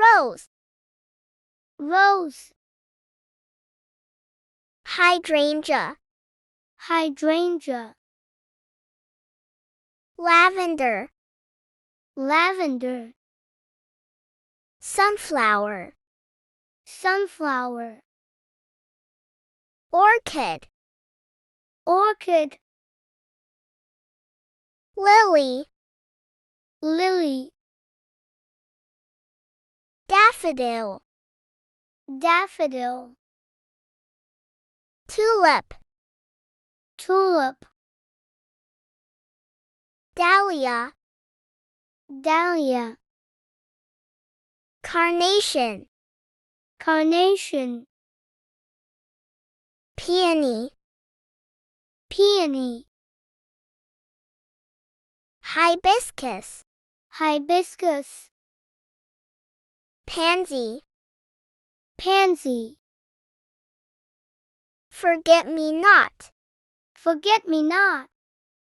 Rose. Rose. Hydrangea. Hydrangea. Lavender. Lavender. Sunflower. Sunflower. Orchid. Orchid. Lily. Lily. Daffodil. Daffodil. Tulip. Tulip. Dahlia. Dahlia. Carnation. Carnation. Peony. Peony. Hibiscus. Hibiscus. Pansy. Pansy. Forget-me-not. Forget-me-not.